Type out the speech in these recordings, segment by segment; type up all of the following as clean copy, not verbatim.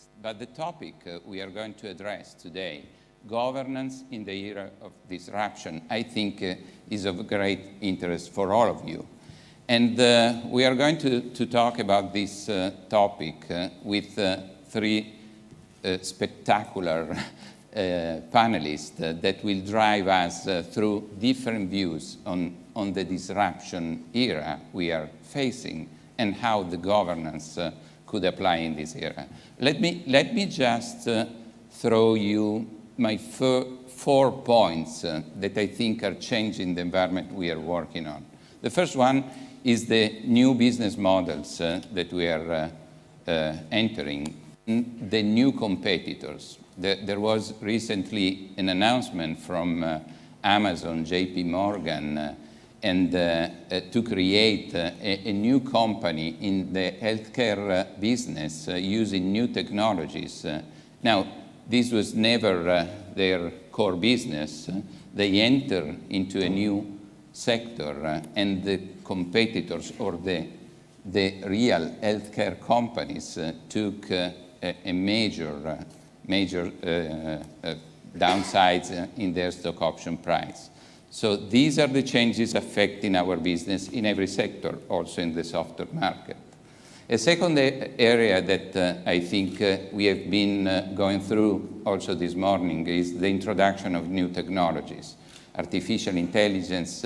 context. But the topic we are going to address today, governance in the era of disruption, I think is of great interest for all of you. And we are going to talk about this topic with three spectacular panelists that will drive us through different views on the disruption era we are facing and how the governance could apply in this era. Let me just throw you my 4 points that I think are changing the environment we are working on. The first one is the new business models that we are entering, the new competitors. There was recently an announcement from Amazon, JP Morgan, and to create a new company in the healthcare business using new technologies. Now, this was never their core business. They enter into a new sector, and the competitors or the real healthcare companies took a major downsides in their stock option price. So these are the changes affecting our business in every sector, also in the software market. A second area that I think we have been going through also this morning is the introduction of new technologies. Artificial intelligence,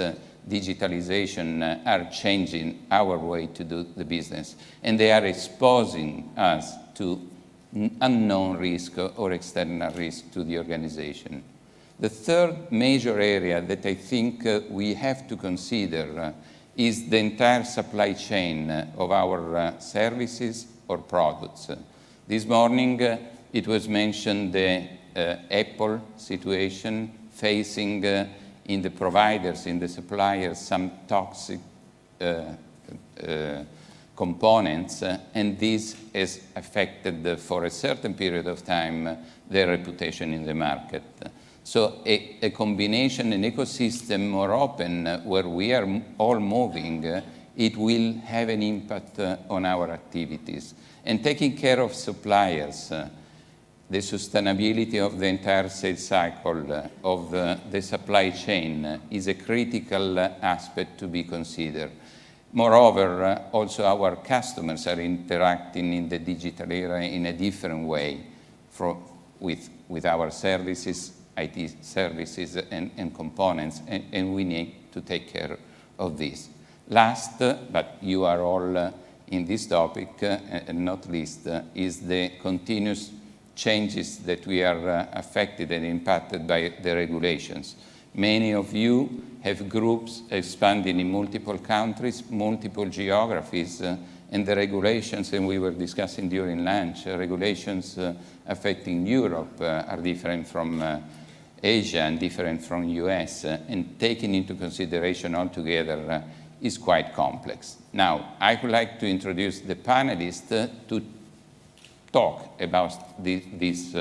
digitalization are changing our way to do the business, and they are exposing us to unknown risk or external risk to the organization. The third major area that I think we have to consider is the entire supply chain of our services or products. This morning it was mentioned the Apple situation facing in the providers, in the suppliers, some toxic components, and this has affected for a certain period of time their reputation in the market. So a combination, an ecosystem more open where we are all moving, it will have an impact on our activities. And taking care of suppliers, the sustainability of the entire sales cycle of the supply chain is a critical aspect to be considered. Moreover, also our customers are interacting in the digital era in a different way with our services, IT services and components, and we need to take care of this. Last, but you are all in this topic, and not least, is the continuous changes that we are affected and impacted by the regulations. Many of you have groups expanding in multiple countries, multiple geographies, and the regulations, and we were discussing during lunch, regulations affecting Europe are different from Asia and different from US, and taken into consideration altogether is quite complex. Now, I would like to introduce the panelists to talk about these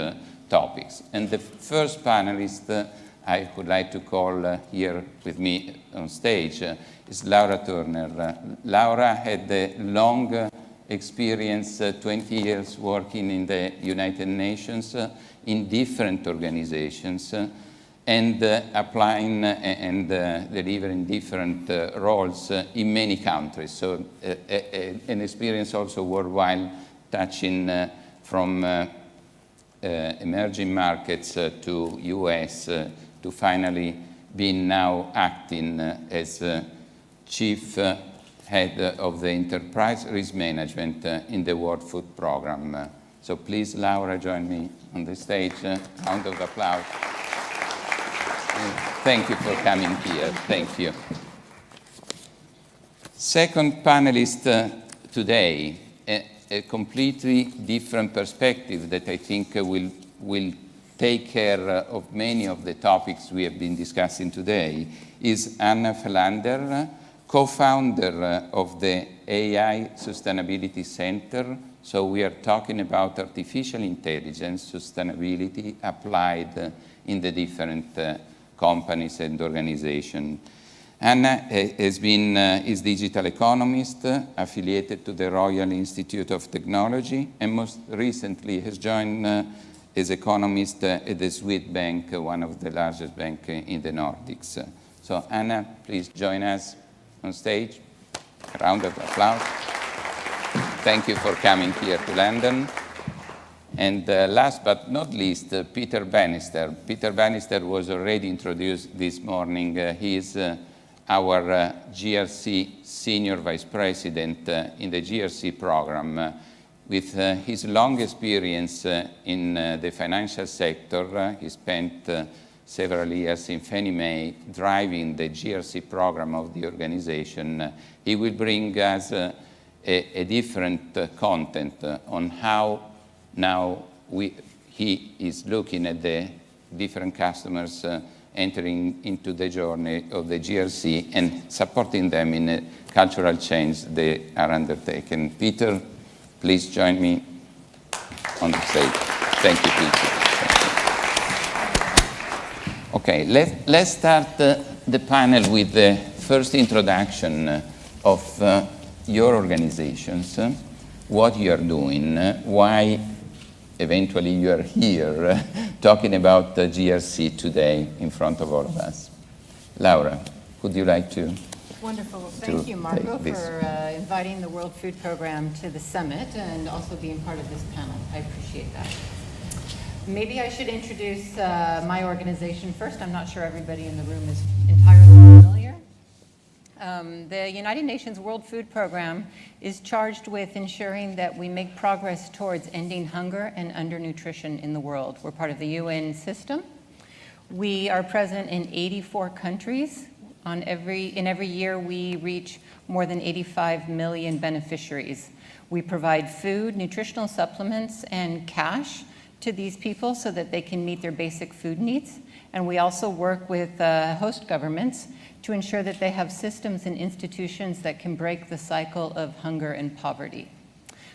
topics. And the first panelist I would like to call here with me on stage is Laura Turner. Laura had a long experience, 20 years working in the United Nations in different organizations and applying and delivering different roles in many countries. So an experience also worldwide, touching from emerging markets to US, to finally being now acting as chief head of the enterprise risk management in the World Food Program. So please, Laura, join me on the stage. Round of applause. Thank you for coming here. Thank you. Second panelist today, a completely different perspective that I think will take care of many of the topics we have been discussing today, is Anna Felländer, co-founder of the AI Sustainability Center. So we are talking about artificial intelligence sustainability applied in the different companies and organizations. Anna is digital economist, affiliated to the Royal Institute of Technology, and most recently has joined as economist at the Swedbank, one of the largest banks in the Nordics. So Anna, please join us on stage. A round of applause. Thank you for coming here to London. And last but not least, Peter Bannister. Peter Bannister was already introduced this morning. He is our GRC Senior Vice President in the GRC program. With his long experience in the financial sector, he spent several years in Fannie Mae driving the GRC program of the organization. He will bring us a different content on how now he is looking at the different customers entering into the journey of the GRC and supporting them in a cultural change they are undertaking. Peter, please join me on the stage. Thank you, Peter. Okay, let's start the panel with the first introduction of your organizations, what you are doing, why eventually you are here talking about the GRC today in front of all of us. Laura, would you like to? Wonderful. Thank you, Marco, for inviting the World Food Program to the summit and also being part of this panel. I appreciate that. Maybe I should introduce my organization first. I'm not sure everybody in the room is entirely familiar. The United Nations World Food Program is charged with ensuring that we make progress towards ending hunger and undernutrition in the world. We're part of the UN system. We are present in 84 countries. In every year, we reach more than 85 million beneficiaries. We provide food, nutritional supplements, and cash to these people so that they can meet their basic food needs. And we also work with host governments to ensure that they have systems and institutions that can break the cycle of hunger and poverty.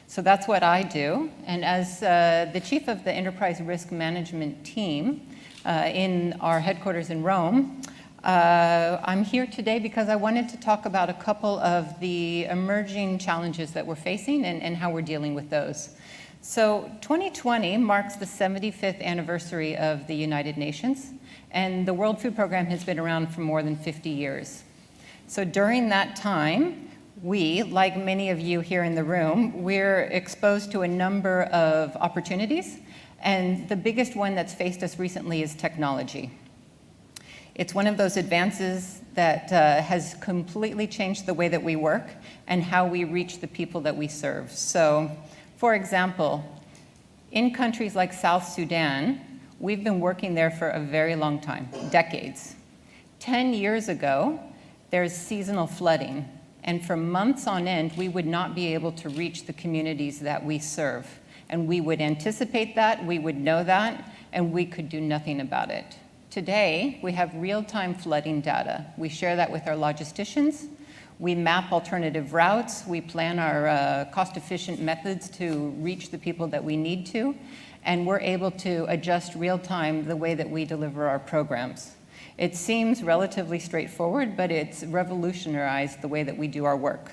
So that's what I do. And as the chief of the enterprise risk management team in our headquarters in Rome, I'm here today because I wanted to talk about a couple of the emerging challenges that we're facing and how we're dealing with those. So 2020 marks the 75th anniversary of the United Nations, and the World Food Program has been around for more than 50 years. So during that time, we, like many of you here in the room, we're exposed to a number of opportunities, and the biggest one that's faced us recently is technology. It's one of those advances that has completely changed the way that we work and how we reach the people that we serve. So, for example, in countries like South Sudan, we've been working there for a very long time, decades. 10 years ago, there's seasonal flooding, and for months on end, we would not be able to reach the communities that we serve. And we would anticipate that, we would know that, and we could do nothing about it. Today, we have real-time flooding data. We share that with our logisticians. We map alternative routes. We plan our cost-efficient methods to reach the people that we need to. And we're able to adjust real-time the way that we deliver our programs. It seems relatively straightforward, but it's revolutionized the way that we do our work.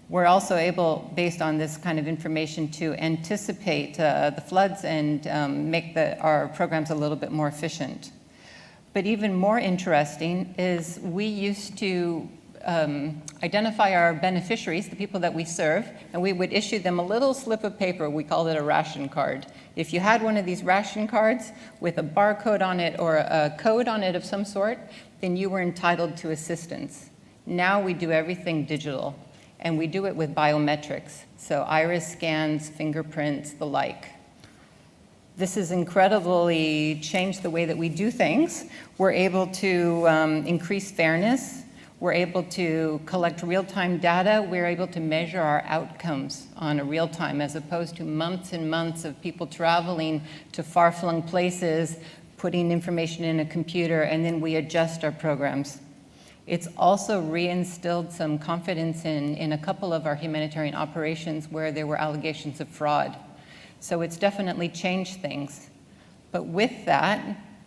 We're also able, based on this kind of information, to anticipate the floods and make our programs a little bit more efficient. But even more interesting is we used to identify our beneficiaries, the people that we serve, and we would issue them a little slip of paper. We called it a ration card. If you had one of these ration cards with a barcode on it or a code on it of some sort, then you were entitled to assistance. Now we do everything digital. And we do it with biometrics, so iris scans, fingerprints, the like. This has incredibly changed the way that we do things. We're able to increase fairness. We're able to collect real-time data. We're able to measure our outcomes on a real-time, as opposed to months and months of people traveling to far-flung places, putting information in a computer, and then we adjust our programs. It's also reinstilled some confidence in a couple of our humanitarian operations where there were allegations of fraud. So it's definitely changed things. But with that,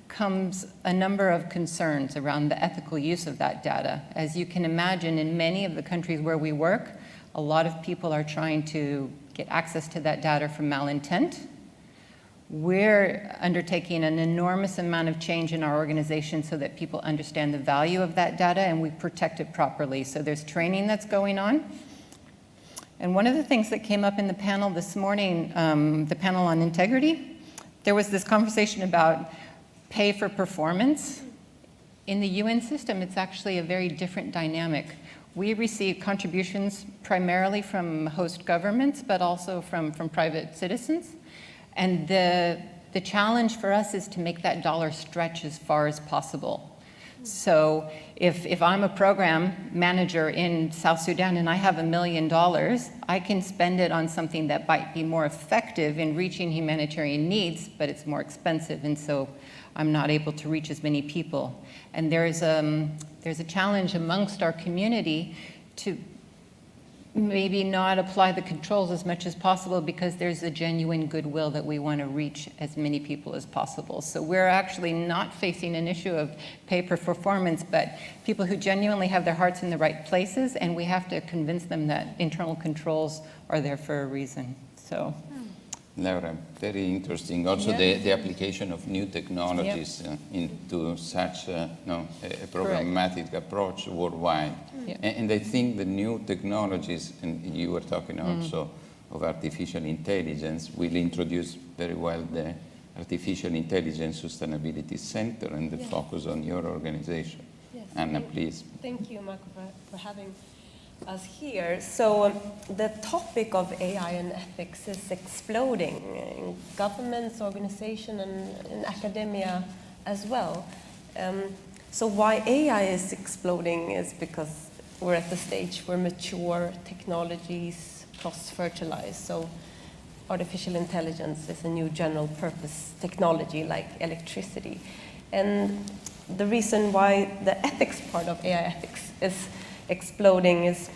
comes a number of concerns around the ethical use of that data. As you can imagine, in many of the countries where we work, a lot of people are trying to get access to that data from malintent. We're undertaking an enormous amount of change in our organization so that people understand the value of that data and we protect it properly. So there's training that's going on. And one of the things that came up in the panel this morning, the panel on integrity, there was this conversation about pay for performance. In the UN system, it's actually a very different dynamic. We receive contributions primarily from host governments, but also from private citizens. And the challenge for us is to make that dollar stretch as far as possible. So if I'm a program manager in South Sudan and I have $1 million, I can spend it on something that might be more effective in reaching humanitarian needs, but it's more expensive, and so I'm not able to reach as many people. And there's a challenge amongst our community to maybe not apply the controls as much as possible because there's a genuine goodwill that we want to reach as many people as possible. So we're actually not facing an issue of pay per performance, but people who genuinely have their hearts in the right places, and we have to convince them that internal controls are there for a reason. So. Laura, very interesting. Also, the application of new technologies into such a programmatic approach worldwide. Yeah. And I think the new technologies, and you were talking also of artificial intelligence, will introduce very well the Artificial Intelligence Sustainability Center and the focus on your organization. Yes. Anna, please. Thank you, Marco, for having us here. So the topic of AI and ethics is exploding in governments, organizations, and in academia as well. So why AI is exploding is because we're at the stage where mature technologies cross-fertilize. So artificial intelligence is a new general purpose technology like electricity. And the reason why the ethics part of AI ethics is exploding is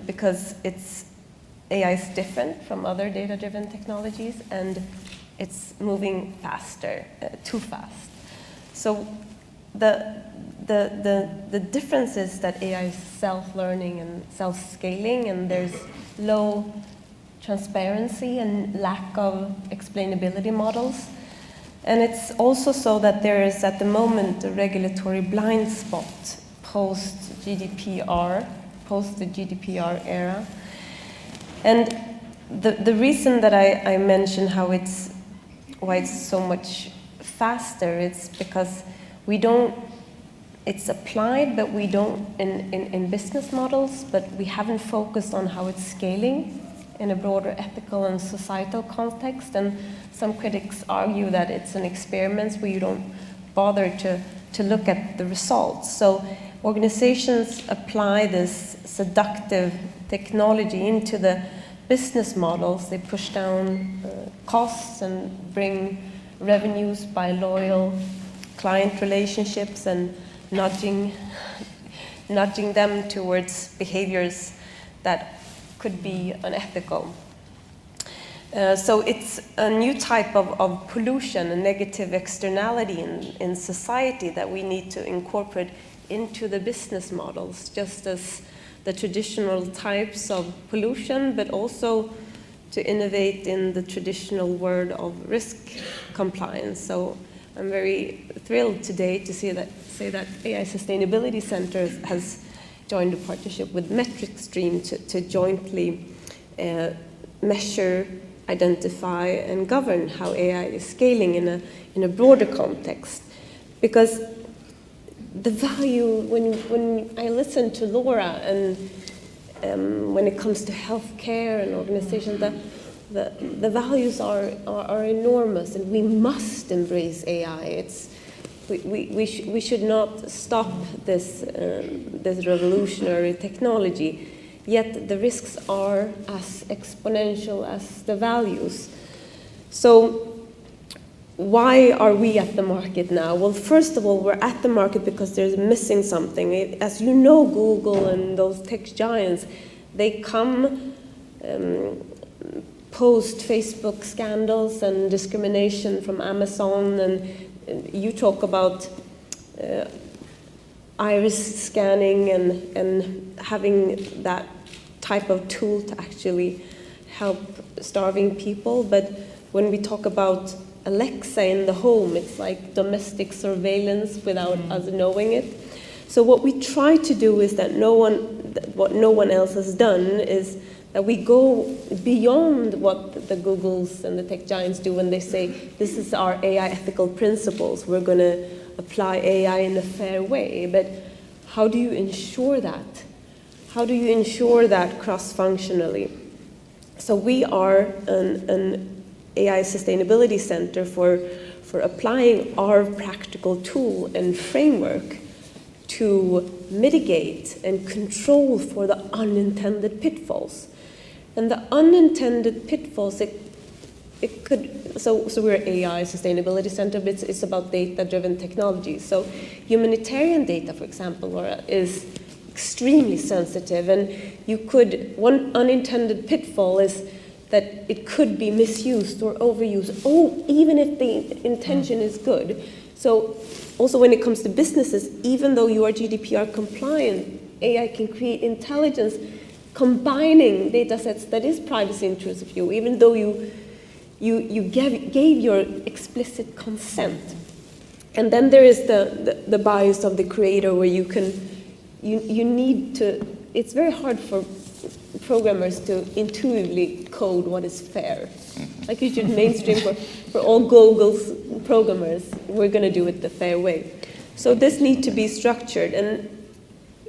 because AI is different from other data-driven technologies, and it's moving faster, too fast. So the difference is that AI is self-learning and self-scaling, and there's low transparency and lack of explainability models. And it's also so that there is, at the moment, a regulatory blind spot post the GDPR era. And the reason that I mention why it's so much faster, it's because it's applied, but we don't in business models, but we haven't focused on how it's scaling in a broader ethical and societal context. And some critics argue that it's an experiment where you don't bother to look at the results. So organizations apply this seductive technology into the business models. They push down costs and bring revenues by loyal client relationships and nudging them towards behaviors that could be unethical. So it's a new type of pollution, a negative externality in society that we need to incorporate into the business models, just as the traditional types of pollution, but also to innovate in the traditional word of risk compliance. So I'm very thrilled today to say that AI Sustainability Center has joined a partnership with MetricStream to jointly measure, identify, and govern how AI is scaling in a broader context. Because the value, when I listen to Laura, and when it comes to healthcare and organizations, the values are enormous, and we must embrace AI. We should not stop this revolutionary technology, yet the risks are as exponential as the values. So why are we at the market now? Well, first of all, we're at the market because there's missing something. As you know, Google and those tech giants, they come post Facebook scandals and discrimination from Amazon, and you talk about iris scanning and having that type of tool to actually help starving people, but when we talk about Alexa in the home, it's like domestic surveillance without us knowing it. So what we try to do is that what no one else has done is that we go beyond what the Googles and the tech giants do when they say, this is our AI ethical principles, we're going to apply AI in a fair way. But how do you ensure that? How do you ensure that cross-functionally? So we are an AI sustainability center for applying our practical tool and framework to mitigate and control for the unintended pitfalls. And the unintended pitfalls, it could, so we're an AI sustainability center, but it's about data-driven technology. So humanitarian data, for example, is extremely sensitive, and one unintended pitfall is that it could be misused or overused, even if the intention is good. So also when it comes to businesses, even though you are GDPR compliant, AI can create intelligence combining data sets that is privacy intrusive to you, even though you gave your explicit consent. And then there is the bias of the creator, where you need to, it's very hard for programmers to intuitively code what is fair. Like you should mainstream for all Google's programmers, we're going to do it the fair way. So this needs to be structured, and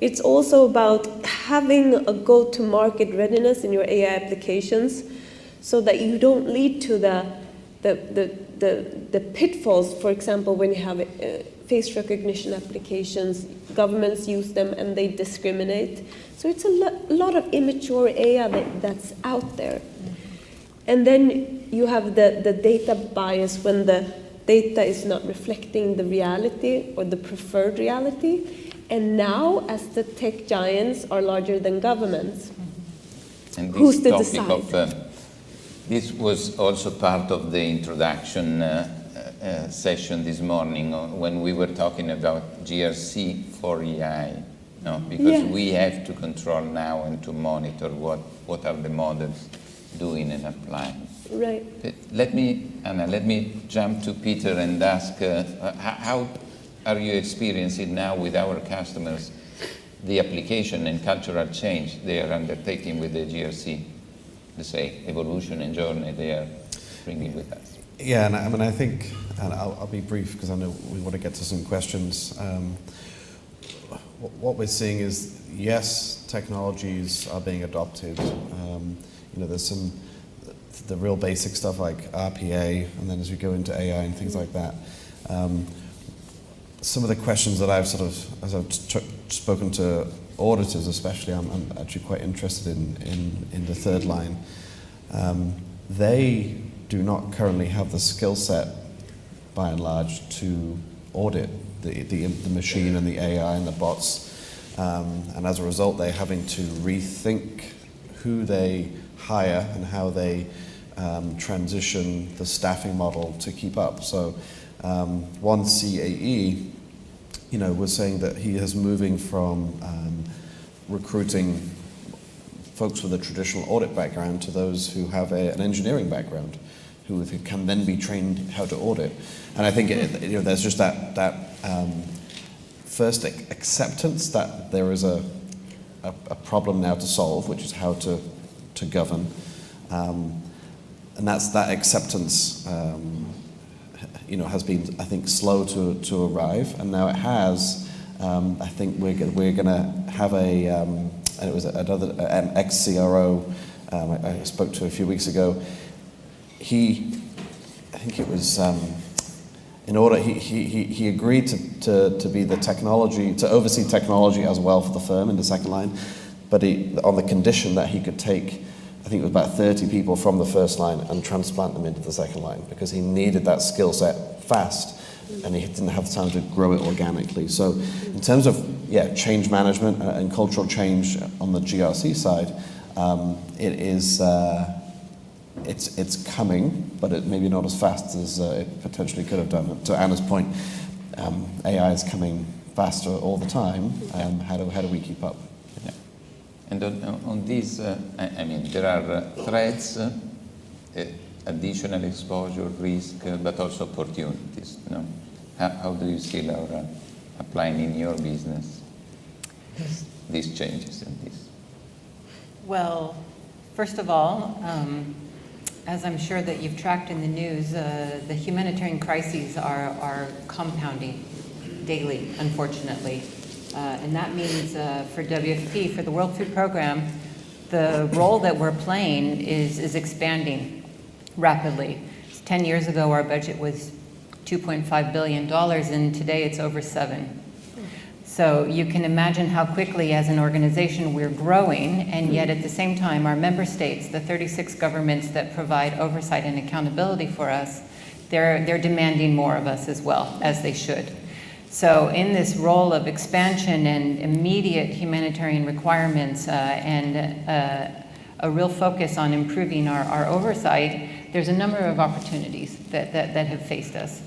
it's also about having a go-to-market readiness in your AI applications, so that you don't lead to the pitfalls. For example, when you have face recognition applications, governments use them and they discriminate. So it's a lot of immature AI that's out there. And then you have the data bias when the data is not reflecting the reality or the preferred reality. And now, as the tech giants are larger than governments, and this who's to topic decide? This was also part of the introduction session this morning when we were talking about GRC for AI. No, because we have to control now and to monitor what are the models doing and applying. Right. Anna, let me jump to Peter and ask, how are you experiencing now with our customers the application and cultural change they are undertaking with the GRC, let's say, evolution and journey they are bringing with us? Yeah, and I mean, I think, and I'll be brief because I know we want to get to some questions. What we're seeing is, yes, technologies are being adopted. There's the real basic stuff like RPA, and then as we go into AI and things like that, some of the questions that I've as I've spoken to auditors especially, I'm actually quite interested in the third line. They do not currently have the skill set, by and large, to audit the machine and the AI and the bots. And as a result, they're having to rethink who they hire and how they transition the staffing model to keep up. So one CAE, was saying that he is moving from recruiting folks with a traditional audit background to those who have an engineering background, who can then be trained how to audit. And I think there's just that first acceptance that there is a problem now to solve, which is how to govern, and that acceptance has been, I think, slow to arrive, and now it has. I think we're going to have and it was another ex-CRO I spoke to a few weeks ago. He agreed to be the technology, to oversee technology as well for the firm in the second line, but on the condition that he could take, I think it was about 30 people from the first line and transplant them into the second line, because he needed that skill set fast and he didn't have time to grow it organically. So in terms of change management and cultural change on the GRC side, it is it's coming, but it maybe not as fast as it potentially could have done. To Anna's point, AI is coming faster all the time. How do we keep up? Yeah. And on this, I mean, there are threats, additional exposure, risk, but also opportunities. You know? How do you see, Laura, applying in your business these changes and this? Well, first of all, as I'm sure that you've tracked in the news, the humanitarian crises are compounding daily, unfortunately. And that means for WFP, for the World Food Program, the role that we're playing is expanding rapidly. 10 years ago, our budget was $2.5 billion, and today it's over $7 billion. So you can imagine how quickly, as an organization, we're growing, and yet at the same time, our member states, the 36 governments that provide oversight and accountability for us, they're demanding more of us as well, as they should. So in this role of expansion and immediate humanitarian requirements and a real focus on improving our oversight, there's a number of opportunities that have faced us.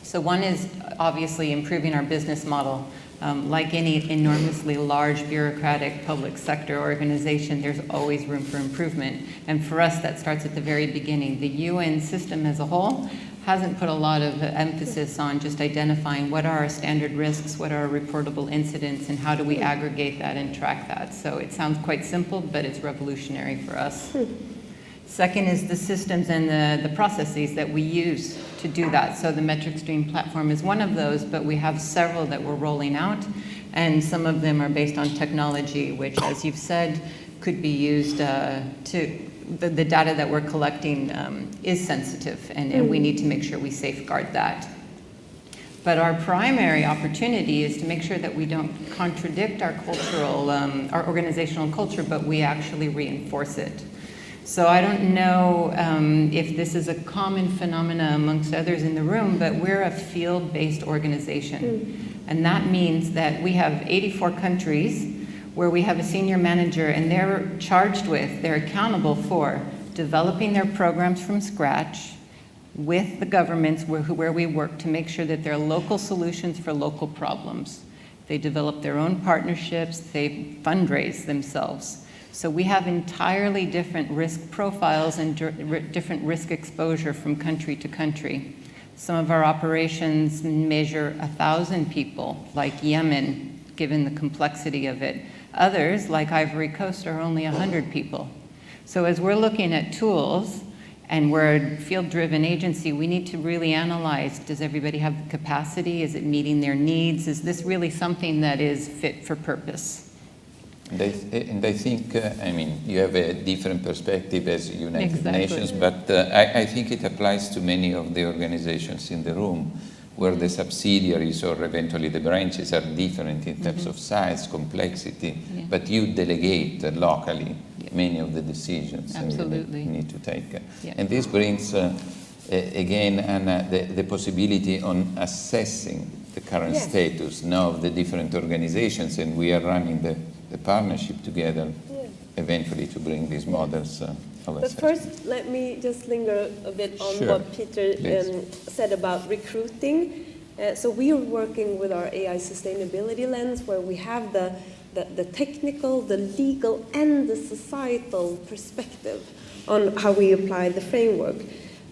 So one is obviously improving our business model. Like any enormously large bureaucratic public sector organization, there's always room for improvement. And for us, that starts at the very beginning. The UN system as a whole hasn't put a lot of emphasis on just identifying what are our standard risks, what are our reportable incidents, and how do we aggregate that and track that. So it sounds quite simple, but it's revolutionary for us. Second is the systems and the processes that we use to do that. So the MetricStream platform is one of those, but we have several that we're rolling out, and some of them are based on technology, which, as you've said, could be used the data that we're collecting is sensitive, and we need to make sure we safeguard that. But our primary opportunity is to make sure that we don't contradict our cultural, our organizational culture, but we actually reinforce it. So I don't know if this is a common phenomena amongst others in the room, but we're a field-based organization. And that means that we have 84 countries where we have a senior manager, and they're accountable for developing their programs from scratch with the governments where we work to make sure that there are local solutions for local problems. They develop their own partnerships, they fundraise themselves. So we have entirely different risk profiles and different risk exposure from country to country. Some of our operations measure 1,000 people, like Yemen, given the complexity of it. Others, like Ivory Coast, are only 100 people. So as we're looking at tools, and we're a field-driven agency, we need to really analyze, does everybody have the capacity? Is it meeting their needs? Is this really something that is fit for purpose? And I think, I mean, you have a different perspective as United Nations, but I think it applies to many of the organizations in the room, where the subsidiaries or eventually the branches are different in terms of size, complexity, but you delegate locally many of the decisions you need to take. And this brings, again, Anna, the possibility on assessing the current status now of the different organizations, and we are running the partnership together eventually to bring these models of But assessment. first, let me just linger a bit on what Peter said about recruiting. So we are working with our AI sustainability lens, where we have the technical, the legal, and the societal perspective on how we apply the framework.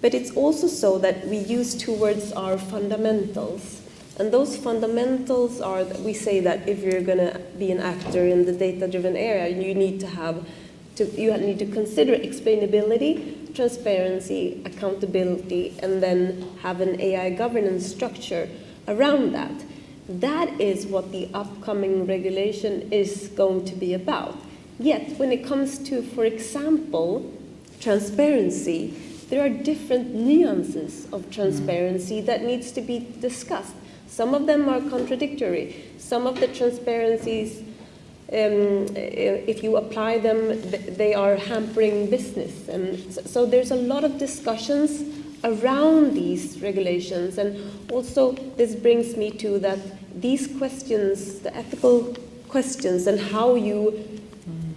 But it's also so that we use towards our fundamentals. And those fundamentals are that we say that if you're going to be an actor in the data-driven area, you need to consider explainability, transparency, accountability, and then have an AI governance structure around that. That is what the upcoming regulation is going to be about. Yet, when it comes to, for example, transparency, there are different nuances of transparency that needs to be discussed. Some of them are contradictory. Some of the transparencies, if you apply them, they are hampering business. And so there's a lot of discussions around these regulations. And also this brings me to that these questions, the ethical questions, and how you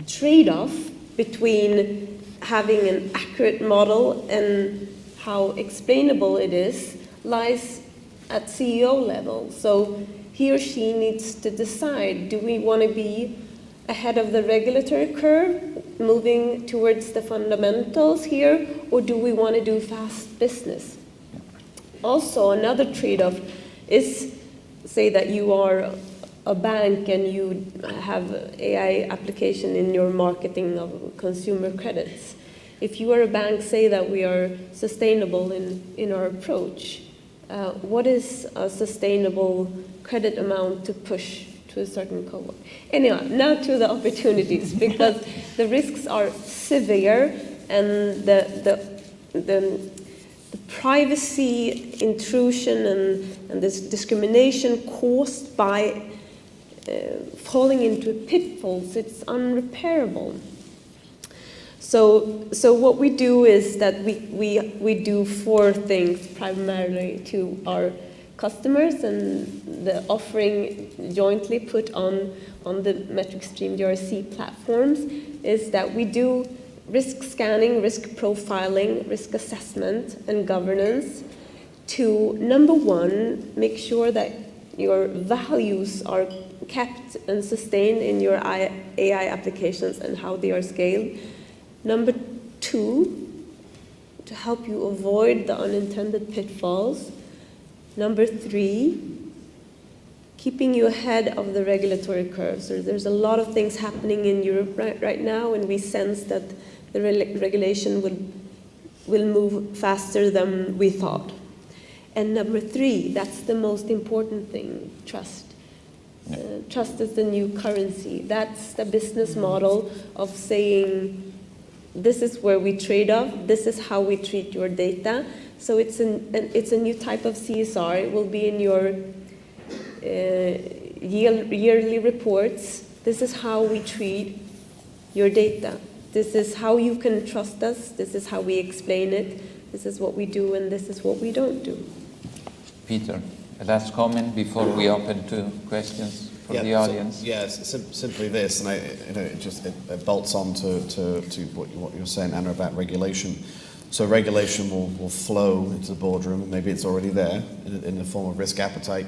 trade off between having an accurate model and how explainable it is lies at CEO level. So he or she needs to decide, do we want to be ahead of the regulatory curve, moving towards the fundamentals here, or do we want to do fast business? Also, another trade-off is, say that you are a bank and you have AI application in your marketing of consumer credits. If you are a bank, say that we are sustainable in our approach, what is a sustainable credit amount to push to a certain cohort? Anyhow, now to the opportunities, because the risks are severe and the privacy intrusion and this discrimination caused by falling into pitfalls, it's unrepairable. So what we do is that we do 4 things primarily to our customers, and the offering jointly put on the MetricStream DRC platforms is that we do risk scanning, risk profiling, risk assessment, and governance to, number 1, make sure that your values are kept and sustained in your AI applications and how they are scaled. Number 2, to help you avoid the unintended pitfalls. Number 3, keeping you ahead of the regulatory curve. So there's a lot of things happening in Europe right now, and we sense that the regulation will move faster than we thought. And number 3, that's the most important thing, trust. Trust is the new currency. That's the business model of saying, this is where we trade off, this is how we treat your data. So it's a new type of CSR. It will be in your yearly reports. This is how we treat your data. This is how you can trust us. This is how we explain it. This is what we do, and this is what we don't do. Peter, a last comment before we open to questions for the audience. So, simply this, and it bolts on to what you're saying, Anna, about regulation. So regulation will flow into the boardroom. Maybe it's already there in the form of risk appetite.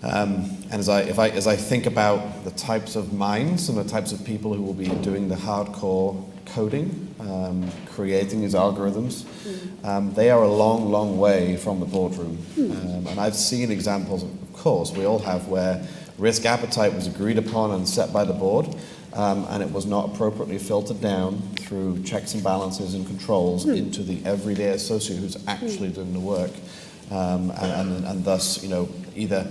And as I think about the types of minds and the types of people who will be doing the hardcore coding, creating these algorithms, they are a long, long way from the boardroom. And I've seen examples, of course, we all have, where risk appetite was agreed upon and set by the board, and it was not appropriately filtered down through checks and balances and controls into the everyday associate who's actually doing the work, and thus, either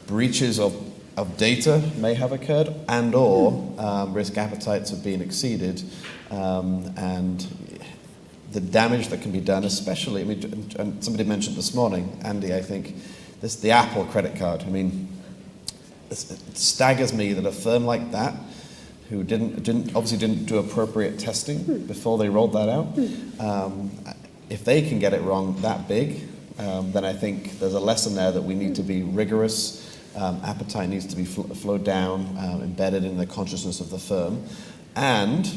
breaches of data may have occurred, and or risk appetites have been exceeded, and the damage that can be done, especially, and somebody mentioned this morning, Andy, I think, the Apple credit card. It staggers me that a firm like that, who obviously didn't do appropriate testing before they rolled that out, if they can get it wrong that big, then I think there's a lesson there that we need to be rigorous. Appetite needs to be flowed down, embedded in the consciousness of the firm, and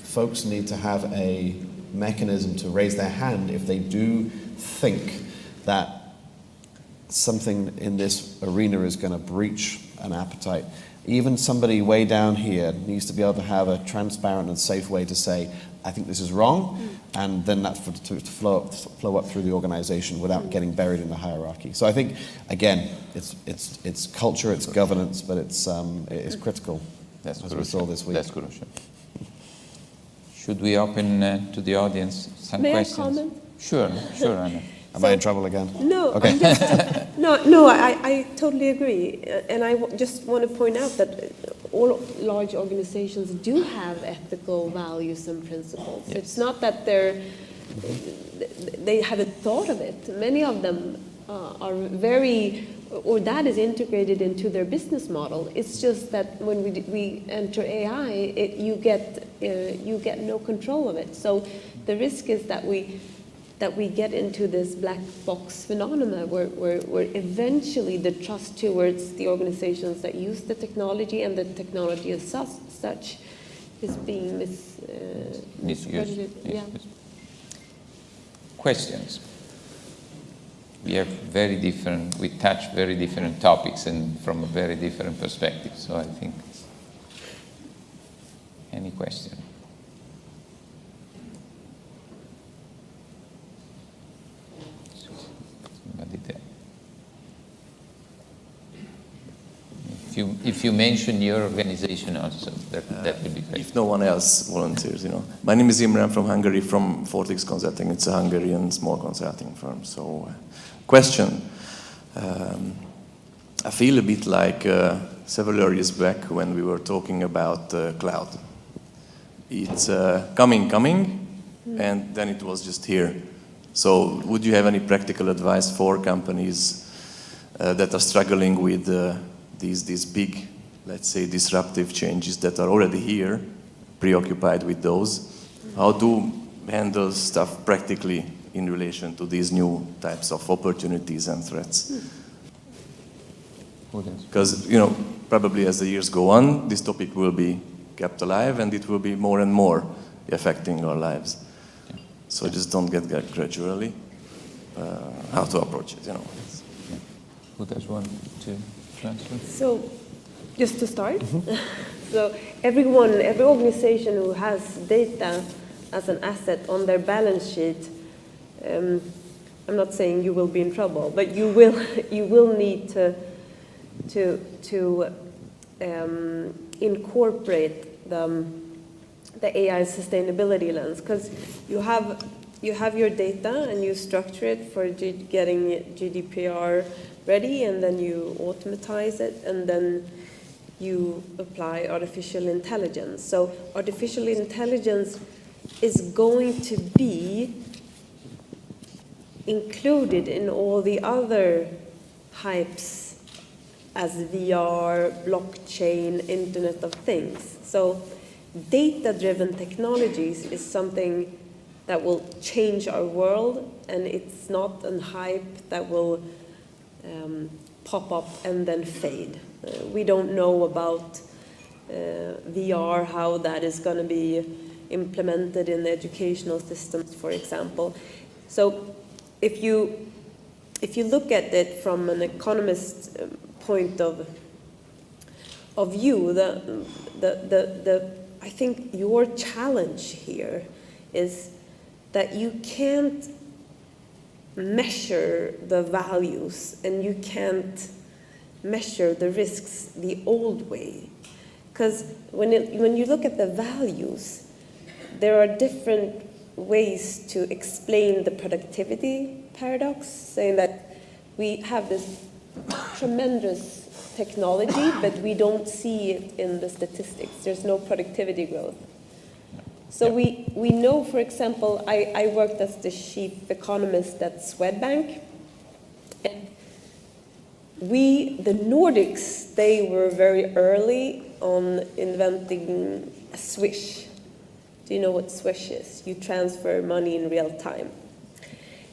folks need to have a mechanism to raise their hand if they do think that something in this arena is going to breach an appetite. Even somebody way down here needs to be able to have a transparent and safe way to say, I think this is wrong, and then that to flow up through the organization without getting buried in the hierarchy. So I think, again, it's culture, it's governance, but it's critical. That's as we saw this week. That's crucial. Should we open to the audience some May questions? I comment? Sure, Anna. Am I in trouble again? No, Okay. I totally agree. And I just want to point out that all large organizations do have ethical values and principles. Yes. It's not that they haven't thought of it. Many of them are that is integrated into their business model. It's just that when we enter AI, you get no control of it. So the risk is that we get into this black box phenomena where eventually the trust towards the organizations that use the technology and the technology as such is being Misused. miscredited. Yeah. Questions? We have we touch very different topics and from a very different perspective. So I think, any question? Somebody there? If you mention your organization also, that would be great. If no one else volunteers, My name is Imran from Hungary, from Fortix Consulting. It's a Hungarian small consulting firm. So, question. I feel a bit like several years back when we were talking about cloud. It's coming, and then it was just here. So, would you have any practical advice for companies that are struggling with these big, let's say, disruptive changes that are already here, preoccupied with those? How to handle stuff practically in relation to these new types of opportunities and threats? Because, probably as the years go on, this topic will be kept alive and it will be more and more affecting our lives. Yeah. So just don't get gradually how to approach it, Who does want to? So, just to start, so every organization who has data as an asset on their balance sheet, I'm not saying you will be in trouble, but you will need to incorporate the AI sustainability lens, because you have your data and you structure it for getting GDPR ready, and then you automatize it, and then you apply artificial intelligence. So artificial intelligence is going to be included in all the other hypes as VR, blockchain, Internet of Things. So data-driven technologies is something that will change our world, and it's not a hype that will pop up and then fade. We don't know about VR, how that is going to be implemented in the educational systems, for example. So if you look at it from an economist point of view, I think your challenge here is that you can't measure the values and you can't measure the risks the old way. Because when you look at the values, there are different ways to explain the productivity paradox, saying that we have this tremendous technology, but we don't see it in the statistics. There's no productivity growth. So we know, for example, I worked as the chief economist at Swedbank, and the Nordics, they were very early on inventing Swish. Do you know what Swish is? You transfer money in real time.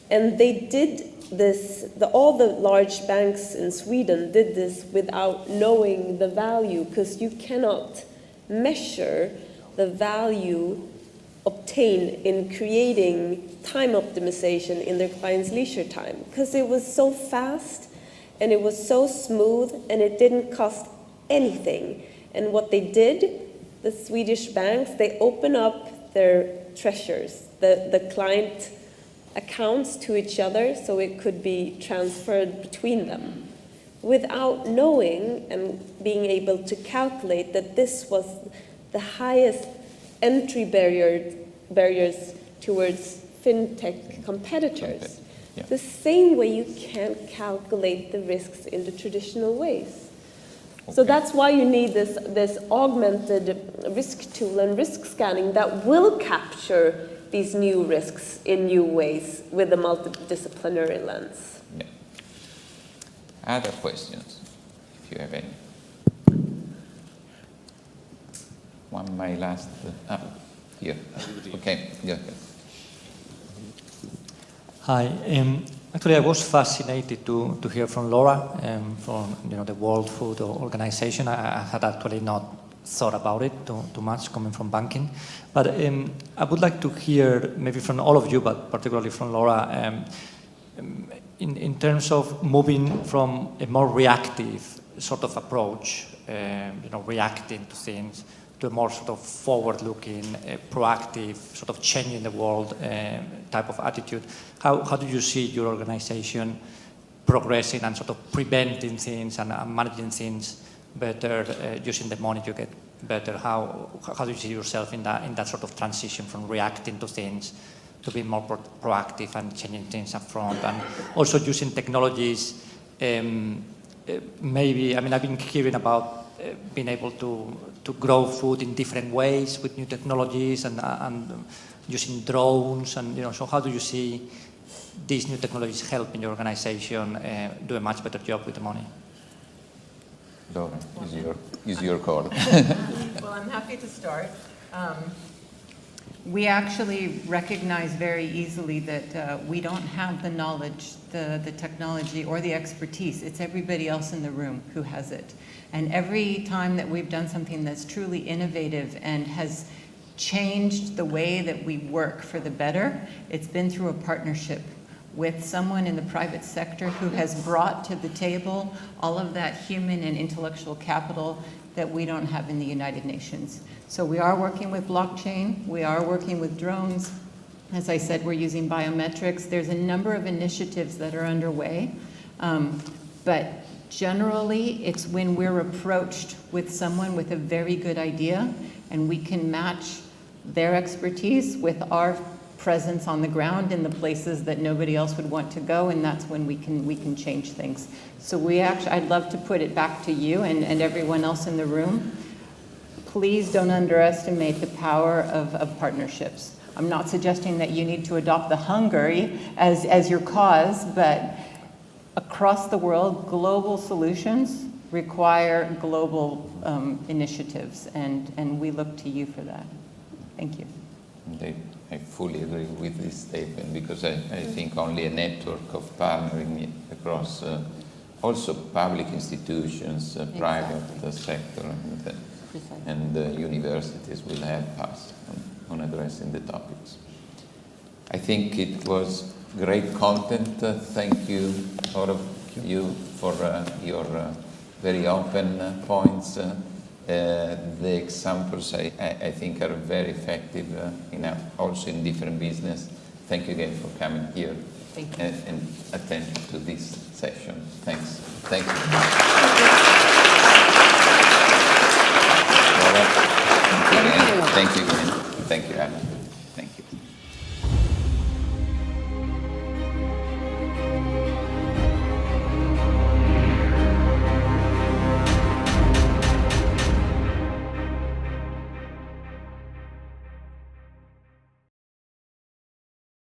And they did this, all the large banks in Sweden did this without knowing the value, because you cannot measure the value obtained in creating time optimization in their clients' leisure time, because it was so fast and it was so smooth and it didn't cost anything. And what they did, the Swedish banks, they open up their treasures, the client accounts to each other, so it could be transferred between them without knowing and being able to calculate that this was the highest entry barriers towards fintech competitors. Yeah. The same way you can't calculate the risks in the traditional ways. Okay. So that's why you need this augmented risk tool and risk scanning that will capture these new risks in new ways with a multidisciplinary lens. Yeah. Other questions, if you have any? One, my last, here. Okay, yeah. Hi. Actually, I was fascinated to hear from Laura from the World Food Organization. I had actually not thought about it too much, coming from banking. But I would like to hear maybe from all of you, but particularly from Laura, in terms of moving from a more reactive sort of approach, reacting to things, to a more sort of forward-looking, proactive, sort of changing the world type of attitude. How do you see your organization progressing and sort of preventing things and managing things better, using the money you get better? How do you see yourself in that sort of transition from reacting to things to be more proactive and changing things up front, and also using technologies? Maybe, I mean, I've been hearing about being able to grow food in different ways with new technologies and using drones, and so how do you see these new technologies helping your organization do a much better job with the money? Laura, is your call. Well, I'm happy to start. We actually recognize very easily that we don't have the knowledge, the technology, or the expertise. It's everybody else in the room who has it. And every time that we've done something that's truly innovative and has changed the way that we work for the better, it's been through a partnership with someone in the private sector who has brought to the table all of that human and intellectual capital that we don't have in the United Nations. So we are working with blockchain, we are working with drones. As I said, we're using biometrics. There's a number of initiatives that are underway, but generally it's when we're approached with someone with a very good idea and we can match their expertise with our presence on the ground in the places that nobody else would want to go, and that's when we can change things. So I'd love to put it back to you and everyone else in the room. Please don't underestimate the power of partnerships. I'm not suggesting that you need to adopt the Hungary as your cause, but across the world, global solutions require global initiatives, and we look to you for that. Thank you. Indeed. I fully agree with this statement, because I think only a network of partnering across also public institutions, private sector, and universities will help us on addressing the topics. I think it was great content. Thank you, all of you, for your very open points. The examples I think are very effective also in different business. Thank you again for coming here and attending to this session. Thanks. Thank you.